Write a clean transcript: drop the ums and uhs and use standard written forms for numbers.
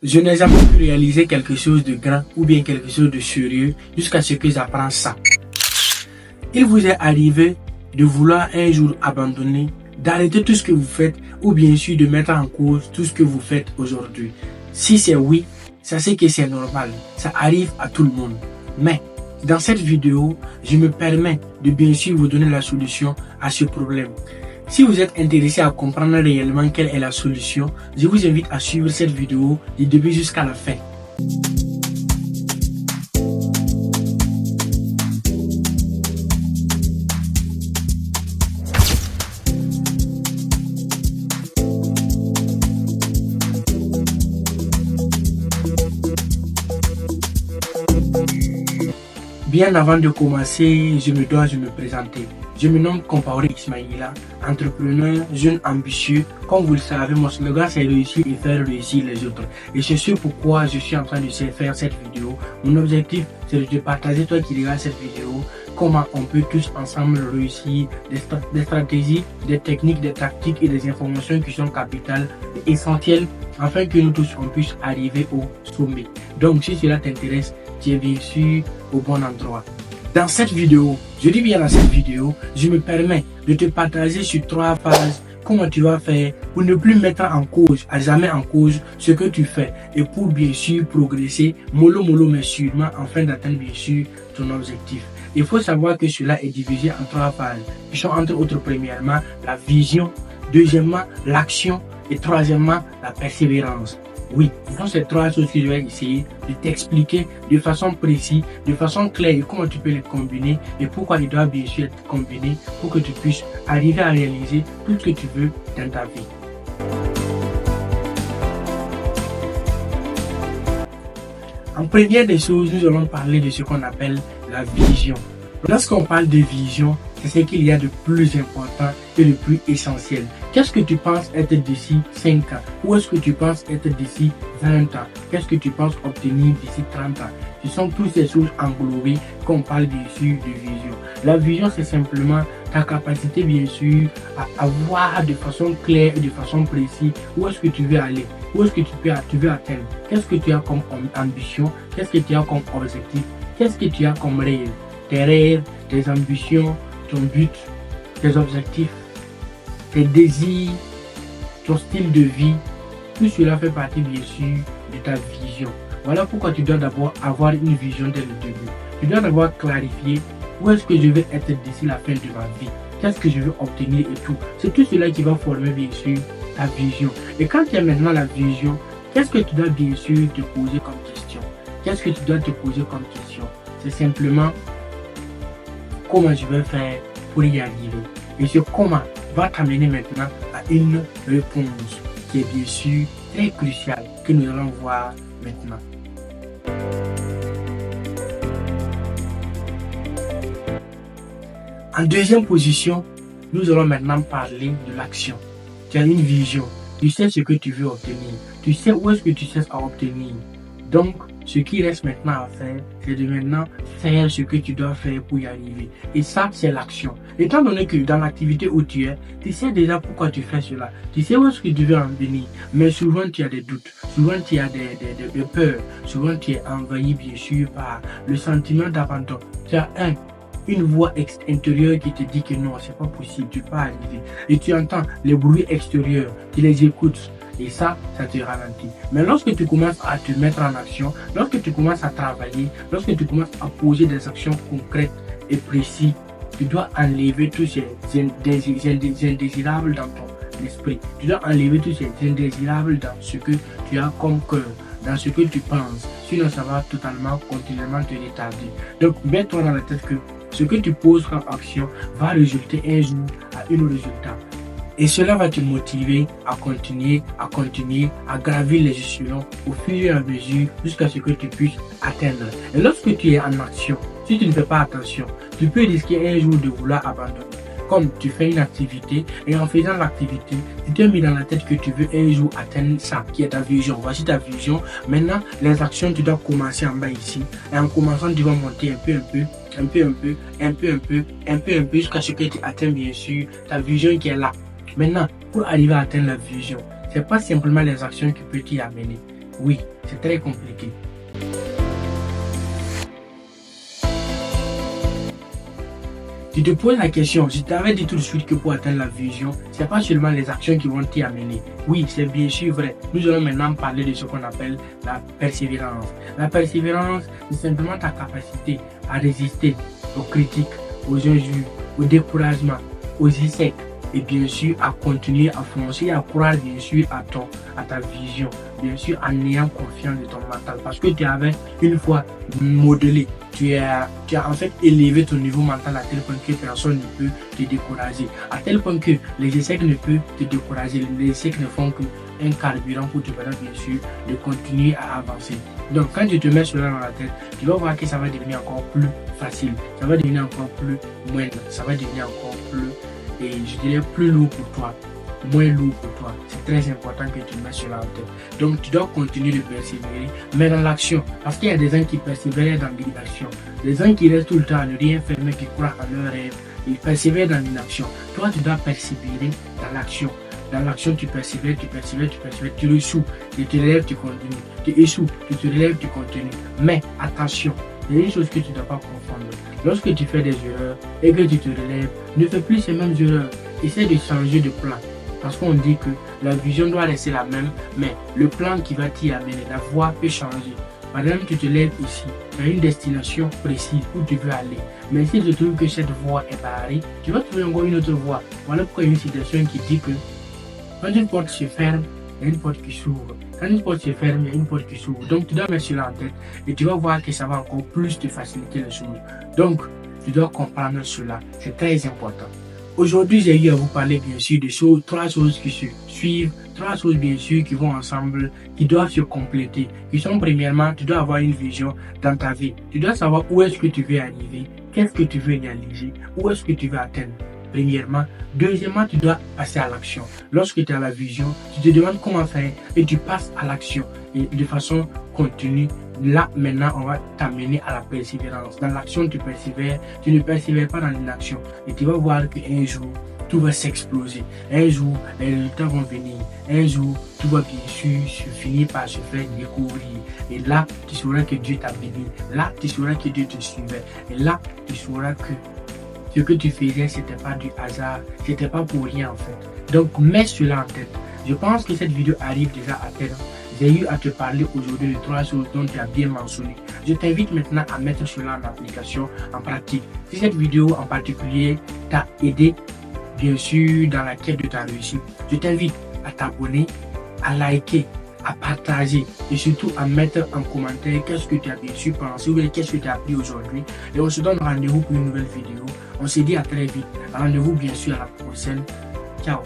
Je n'ai jamais pu réaliser quelque chose de grand ou bien quelque chose de sérieux jusqu'à ce que j'apprenne ça. Il vous est arrivé de vouloir un jour abandonner, d'arrêter tout ce que vous faites ou bien sûr de mettre en cause tout ce que vous faites aujourd'hui. Si c'est oui, sachez que c'est normal, ça arrive à tout le monde. Mais dans cette vidéo, je me permets de bien sûr vous donner la solution à ce problème. Si vous êtes intéressé à comprendre réellement quelle est la solution, je vous invite à suivre cette vidéo du début jusqu'à la fin. Bien avant de commencer, je me dois de me présenter. Je me nomme Compaoré Ismaïla, entrepreneur, jeune ambitieux. Comme vous le savez, mon slogan c'est réussir et faire réussir les autres. Et c'est ce pourquoi je suis en train de faire cette vidéo. Mon objectif c'est de te partager, toi qui regardes cette vidéo, comment on peut tous ensemble réussir, des stratégies, des techniques, des tactiques et des informations qui sont capitales et essentielles afin que nous tous on puisse arriver au sommet. Donc si cela t'intéresse, tu es bien sûr au bon endroit. Dans cette vidéo, je dis bien dans cette vidéo, je me permets de te partager sur 3 phases comment tu vas faire pour ne plus mettre en cause, à jamais en cause, ce que tu fais et pour bien sûr progresser mollo mais sûrement afin d'atteindre bien sûr ton objectif. Il faut savoir que cela est divisé en 3 phases qui sont entre autres premièrement la vision, deuxièmement l'action et troisièmement la persévérance. Oui, ce sont ces 3 choses que je vais essayer de t'expliquer de façon précise, de façon claire et comment tu peux les combiner et pourquoi ils doivent bien sûr être combinés pour que tu puisses arriver à réaliser tout ce que tu veux dans ta vie. En première des choses, nous allons parler de ce qu'on appelle la vision. Lorsqu'on parle de vision, c'est ce qu'il y a de plus important et de plus essentiel. Qu'est-ce que tu penses être d'ici 5 ans? Où est-ce que tu penses être d'ici 20 ans? Qu'est-ce que tu penses obtenir d'ici 30 ans? Ce sont toutes ces choses englobées qu'on parle bien sûr de vision. La vision, c'est simplement ta capacité bien sûr à voir de façon claire et de façon précise où est-ce que tu veux aller, où est-ce que tu veux atteindre, qu'est-ce que tu as comme ambition, qu'est-ce que tu as comme objectif, qu'est-ce que tu as comme rêve, tes rêves, tes ambitions, ton but, tes objectifs, tes désirs, ton style de vie, tout cela fait partie bien sûr de ta vision. Voilà pourquoi tu dois d'abord avoir une vision dès le début. Tu dois d'abord clarifier où est-ce que je vais être d'ici la fin de ma vie, qu'est-ce que je veux obtenir et tout. C'est tout cela qui va former bien sûr ta vision. Et quand tu as maintenant la vision, qu'est-ce que tu dois bien sûr te poser comme question? Qu'est-ce que tu dois te poser comme question? C'est simplement comment je vais faire pour y arriver. Et ce comment va t'amener maintenant à une réponse qui est bien sûr très cruciale que nous allons voir maintenant. En deuxième position, nous allons maintenant parler de l'action. Tu as une vision, tu sais ce que tu veux obtenir, tu sais où est-ce que tu cherches à obtenir. Donc, ce qui reste maintenant à faire, c'est de maintenant faire ce que tu dois faire pour y arriver. Et ça, c'est l'action. Étant donné que dans l'activité où tu es, tu sais déjà pourquoi tu fais cela. Tu sais où est-ce que tu veux en venir. Mais souvent, tu as des doutes. Souvent, tu as des peurs. Souvent, tu es envahi, bien sûr, par le sentiment d'abandon. Tu as une voix intérieure qui te dit que non, c'est pas possible, tu peux pas arriver. Et tu entends les bruits extérieurs, tu les écoutes. Et ça te ralentit. Mais lorsque tu commences à te mettre en action, lorsque tu commences à travailler, lorsque tu commences à poser des actions concrètes et précises, tu dois enlever tous ces indésirables dans ton esprit. Tu dois enlever tous ces indésirables dans ce que tu as comme cœur, dans ce que tu penses. Sinon, ça va totalement, continuellement te retarder. Donc, mets-toi dans la tête que ce que tu poses comme action va résulter un jour à un résultat. Et cela va te motiver à continuer, à gravir les échelons au fur et à mesure jusqu'à ce que tu puisses atteindre. Et lorsque tu es en action, si tu ne fais pas attention, tu peux risquer un jour de vouloir abandonner. Comme tu fais une activité et en faisant l'activité, tu t'es mis dans la tête que tu veux un jour atteindre ça, qui est ta vision. Voici ta vision. Maintenant, les actions, tu dois commencer en bas ici. Et en commençant, tu vas monter un peu, jusqu'à ce que tu atteignes bien sûr ta vision qui est là. Maintenant, pour arriver à atteindre la vision, c'est pas simplement les actions qui peuvent t'y amener. Oui, c'est très compliqué. Tu te poses la question, je t'avais dit tout de suite que pour atteindre la vision, ce n'est pas seulement les actions qui vont t'y amener. Oui, c'est bien sûr vrai. Nous allons maintenant parler de ce qu'on appelle la persévérance. La persévérance, c'est simplement ta capacité à résister aux critiques, aux injures, au découragement, aux échecs et bien sûr à continuer à foncer, à croire bien sûr à ta vision, bien sûr en ayant confiance de ton mental parce que tu avais une fois modelé. Tu as en fait élevé ton niveau mental à tel point que personne ne peut te décourager. À tel point que les échecs ne peuvent te décourager. Les échecs ne font qu'un carburant pour te permettre bien sûr de continuer à avancer. Donc quand tu te mets cela dans la tête, tu vas voir que ça va devenir encore plus facile. Ça va devenir encore plus moindre. Ça va devenir encore plus, et je dirais plus lourd pour toi. Moins lourd pour toi. C'est très important que tu mettes cela en tête. Donc tu dois continuer de persévérer, mais dans l'action. Parce qu'il y a des gens qui persévèrent dans l'inaction. Des gens qui restent tout le temps à ne rien faire, mais qui croient à leurs rêves. Ils persévèrent dans l'inaction. Toi, tu dois persévérer dans l'action. Dans l'action, tu persévères, tu échoues, tu te relèves, tu continues. Tu échoues, tu te relèves, tu continues. Mais attention, il y a une chose que tu ne dois pas confondre. Lorsque tu fais des erreurs et que tu te relèves, ne fais plus ces mêmes erreurs. Essaie de changer de plan. Parce qu'on dit que la vision doit rester la même, mais le plan qui va t'y amener, la voie peut changer. Par exemple, tu te lèves ici, tu as une destination précise où tu veux aller. Mais si tu trouves que cette voie est barrée, tu vas trouver encore une autre voie. Voilà pourquoi il y a une citation qui dit que quand une porte se ferme, il y a une porte qui s'ouvre. Quand une porte se ferme, il y a une porte qui s'ouvre. Donc tu dois mettre cela en tête et tu vas voir que ça va encore plus te faciliter les choses. Donc tu dois comprendre cela. C'est très important. Aujourd'hui, j'ai eu à vous parler bien sûr de trois choses qui se suivent, trois choses bien sûr qui vont ensemble, qui doivent se compléter. Qui sont premièrement, tu dois avoir une vision dans ta vie. Tu dois savoir où est-ce que tu veux arriver, qu'est-ce que tu veux réaliser, où est-ce que tu veux atteindre. Premièrement. Deuxièmement, tu dois passer à l'action. Lorsque tu as la vision, tu te demandes comment faire et tu passes à l'action. Et de façon continue, là maintenant, on va t'amener à la persévérance. Dans l'action, tu persévères, tu ne persévères pas dans l'inaction. Et tu vas voir qu'un jour, tout va s'exploser. Un jour, les résultats vont venir. Un jour, tout va bien sûr finir par se faire découvrir. Et là, tu sauras que Dieu t'a béni. Là, tu sauras que Dieu te suivait. Et là, tu sauras que ce que tu faisais, c'était pas du hasard, c'était pas pour rien en fait. Donc mets cela en tête. Je pense que cette vidéo arrive déjà à terme. J'ai eu à te parler aujourd'hui de trois choses dont tu as bien mentionné. Je t'invite maintenant à mettre cela en application, en pratique. Si cette vidéo en particulier t'a aidé, bien sûr, dans la quête de ta réussite, je t'invite à t'abonner, à liker, à partager et surtout à mettre en commentaire qu'est-ce que tu as bien sûr pensé ou qu'est-ce que tu as appris aujourd'hui. Et on se donne rendez-vous pour une nouvelle vidéo. On se dit à très vite. Rendez-vous bien sûr à la prochaine. Ciao.